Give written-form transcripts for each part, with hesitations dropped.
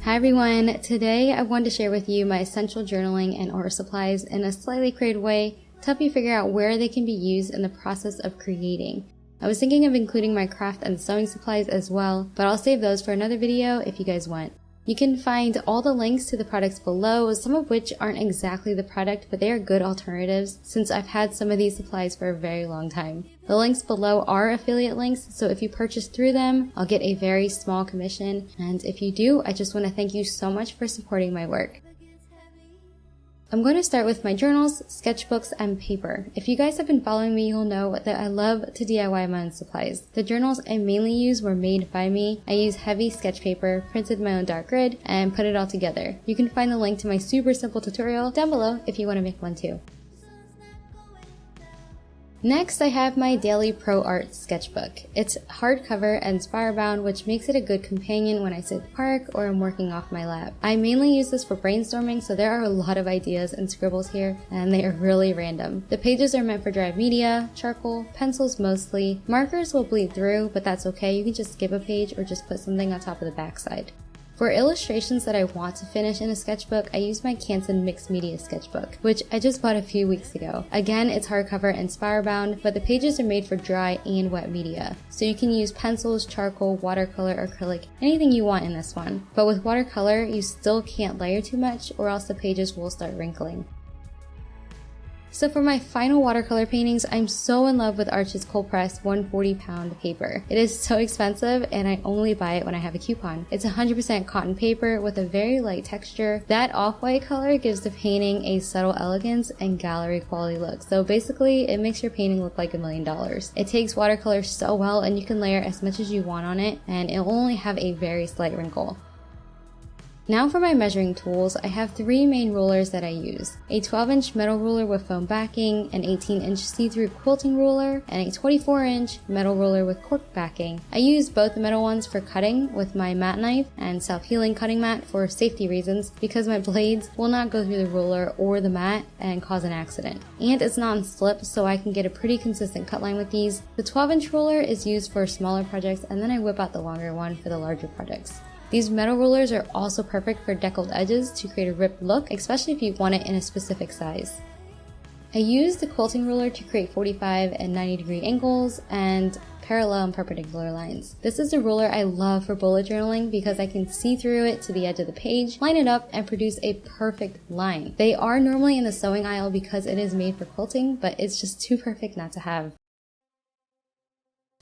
Hi everyone, today I wanted to share with you my essential journaling and art supplies in a slightly creative way to help you figure out where they can be used in the process of creating. I was thinking of including my craft and sewing supplies as well, but I'll save those for another video if you guys want. You can find all the links to the products below, some of which aren't exactly the product, but they are good alternatives since I've had some of these supplies for a very long time. The links below are affiliate links, so if you purchase through them, I'll get a very small commission, and if you do, I just want to thank you so much for supporting my work. I'm going to start with my journals, sketchbooks, and paper. If you guys have been following me, you'll know that I love to DIY my own supplies. The journals I mainly use were made by me. I use heavy sketch paper, printed my own dark grid, and put it all together. You can find the link to my super simple tutorial down below if you want to make one too. Next, I have my Daily Pro Art sketchbook. It's hardcover and spiral bound, which makes it a good companion when I sit at the park or I'm working off my lap. I mainly use this for brainstorming, so there are a lot of ideas and scribbles here, and they are really random. The pages are meant for dry media, charcoal, pencils mostly. Markers will bleed through, but that's okay. You can just skip a page or just put something on top of the backside. For illustrations that I want to finish in a sketchbook, I use my Canson Mixed Media sketchbook, which I just bought a few weeks ago. Again, it's hardcover and spiral bound, but the pages are made for dry and wet media. So you can use pencils, charcoal, watercolor, acrylic, anything you want in this one. But with watercolor, you still can't layer too much or else the pages will start wrinkling. So for my final watercolor paintings, I'm so in love with Arch's cold press 140-pound paper. It is so expensive and I only buy it when I have a coupon. It's 100% cotton paper with a very light texture. That off-white color gives the painting a subtle elegance and gallery quality look. So basically, it makes your painting look like $1 million. It takes watercolor so well and you can layer as much as you want on it and it'll only have a very slight wrinkle. Now for my measuring tools, I have three main rulers that I use. A 12-inch metal ruler with foam backing, an 18-inch see-through quilting ruler, and a 24-inch metal ruler with cork backing. I use both the metal ones for cutting with my mat knife and self-healing cutting mat for safety reasons because my blades will not go through the ruler or the mat and cause an accident. And it's not on slip, so I can get a pretty consistent cut line with these. The 12-inch ruler is used for smaller projects and then I whip out the longer one for the larger projects. These metal rulers are also perfect for deckled edges to create a ripped look, especially if you want it in a specific size. I use the quilting ruler to create 45 and 90 degree angles and parallel and perpendicular lines. This is a ruler I love for bullet journaling because I can see through it to the edge of the page, line it up, and produce a perfect line. They are normally in the sewing aisle because it is made for quilting, but it's just too perfect not to have.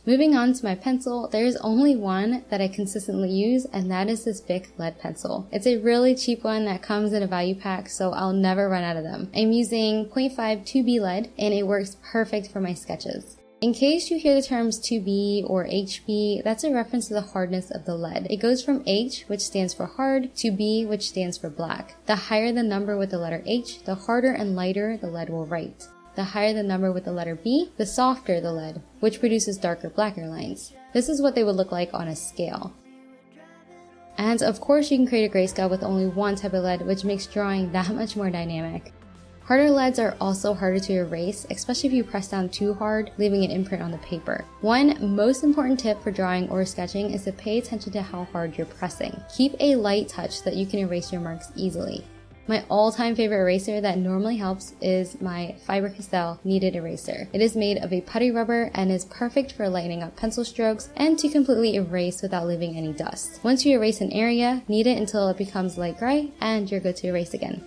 Moving on to my pencil, there is only one that I consistently use, and that is this Bic lead pencil. It's a really cheap one that comes in a value pack, so I'll never run out of them. I'm using 0.5 2B lead, and it works perfect for my sketches. In case you hear the terms 2B or HB, that's a reference to the hardness of the lead. It goes from H, which stands for hard, to B, which stands for black. The higher the number with the letter H, the harder and lighter the lead will write. The higher the number with the letter B, the softer the lead, which produces darker, blacker lines. This is what they would look like on a scale. And of course you can create a grayscale with only one type of lead, which makes drawing that much more dynamic. Harder leads are also harder to erase, especially if you press down too hard, leaving an imprint on the paper. One most important tip for drawing or sketching is to pay attention to how hard you're pressing. Keep a light touch so that you can erase your marks easily. My all-time favorite eraser that normally helps is my Faber-Castell kneaded eraser. It is made of a putty rubber and is perfect for lightening up pencil strokes and to completely erase without leaving any dust. Once you erase an area, knead it until it becomes light gray and you're good to erase again.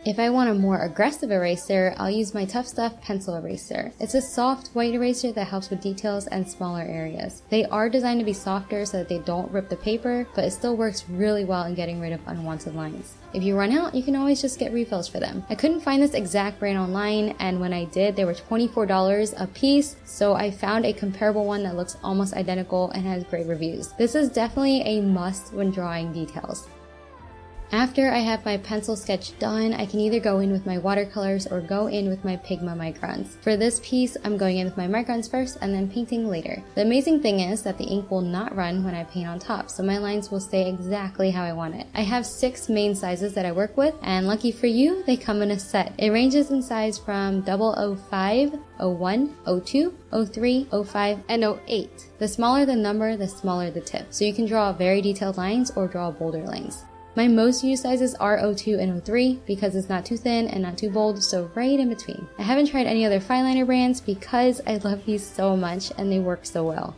If I want a more aggressive eraser, I'll use my Tough Stuff pencil eraser. It's a soft white eraser that helps with details and smaller areas. They are designed to be softer so that they don't rip the paper, but it still works really well in getting rid of unwanted lines. If you run out, you can always just get refills for them. I couldn't find this exact brand online, and when I did, they were $24 a piece, so I found a comparable one that looks almost identical and has great reviews. This is definitely a must when drawing details. After I have my pencil sketch done, I can either go in with my watercolors or go in with my Pigma microns. For this piece, I'm going in with my microns first and then painting later. The amazing thing is that the ink will not run when I paint on top, so my lines will stay exactly how I want it. I have 6 main sizes that I work with, and lucky for you, they come in a set. It ranges in size from 005, 01, 02, 03, 05, and 08. The smaller the number, the smaller the tip, so you can draw very detailed lines or draw bolder lines. My most used sizes are 02 and 03 because it's not too thin and not too bold, so right in between. I haven't tried any other Fineliner brands because I love these so much and they work so well.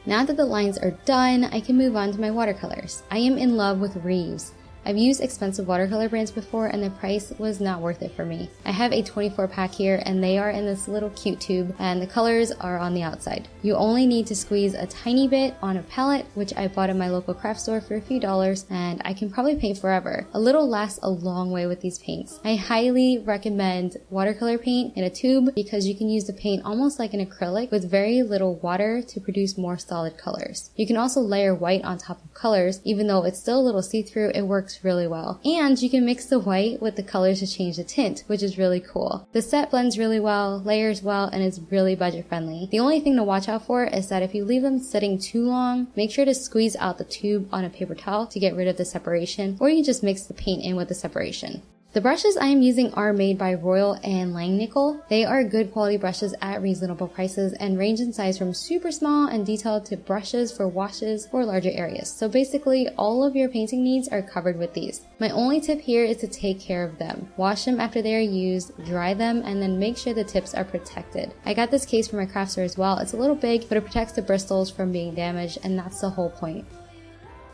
Now that the lines are done, I can move on to my watercolors. I am in love with Reeves. I've used expensive watercolor brands before and the price was not worth it for me. I have a 24 pack here and they are in this little cute tube and the colors are on the outside. You only need to squeeze a tiny bit on a palette, which I bought at my local craft store for a few dollars, and I can probably paint forever. A little lasts a long way with these paints. I highly recommend watercolor paint in a tube because you can use the paint almost like an acrylic with very little water to produce more solid colors. You can also layer white on top of colors. Even though it's still a little see-through, it works really well. And you can mix the white with the colors to change the tint, which is really cool. The set blends really well, layers well, and is really budget friendly. The only thing to watch out for is that if you leave them sitting too long, make sure to squeeze out the tube on a paper towel to get rid of the separation, or you can just mix the paint in with the separation. The brushes I am using are made by Royal and Langnickel. They are good quality brushes at reasonable prices and range in size from super small and detailed to brushes for washes or larger areas. So basically all of your painting needs are covered with these. My only tip here is to take care of them. Wash them after they are used, dry them, and then make sure the tips are protected. I got this case from my craft store as well. It's a little big, but it protects the bristles from being damaged, and that's the whole point.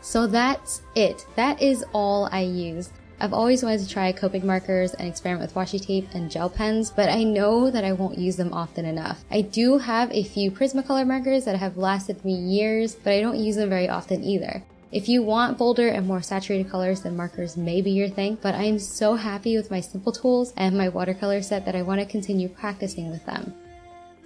So that's it. That is all I use. I've always wanted to try Copic markers and experiment with washi tape and gel pens, but I know that I won't use them often enough. I do have a few Prismacolor markers that have lasted me years, but I don't use them very often either. If you want bolder and more saturated colors, then markers may be your thing, but I am so happy with my simple tools and my watercolor set that I want to continue practicing with them.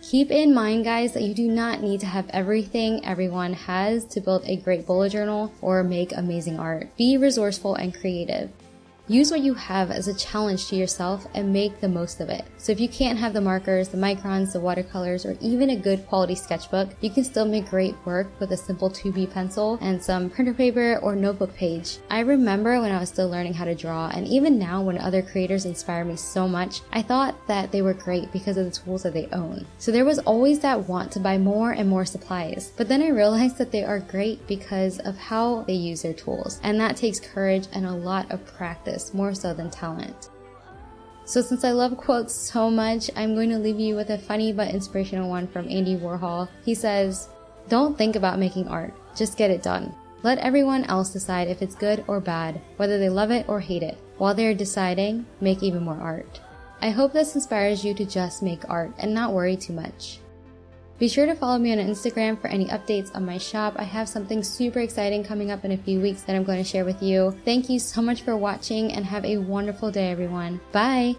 Keep in mind, guys, that you do not need to have everything everyone has to build a great bullet journal or make amazing art. Be resourceful and creative. Use what you have as a challenge to yourself and make the most of it. So if you can't have the markers, the microns, the watercolors, or even a good quality sketchbook, you can still make great work with a simple 2B pencil and some printer paper or notebook page. I remember when I was still learning how to draw, and even now when other creators inspire me so much, I thought that they were great because of the tools that they own. So there was always that want to buy more and more supplies. But then I realized that they are great because of how they use their tools. And that takes courage and a lot of practice, more so than talent. So since I love quotes so much, I'm going to leave you with a funny but inspirational one from Andy Warhol. He says, "Don't think about making art, just get it done. Let everyone else decide if it's good or bad, whether they love it or hate it. While they're deciding, make even more art." I hope this inspires you to just make art and not worry too much. Be sure to follow me on Instagram for any updates on my shop. I have something super exciting coming up in a few weeks that I'm going to share with you. Thank you so much for watching and have a wonderful day, everyone. Bye!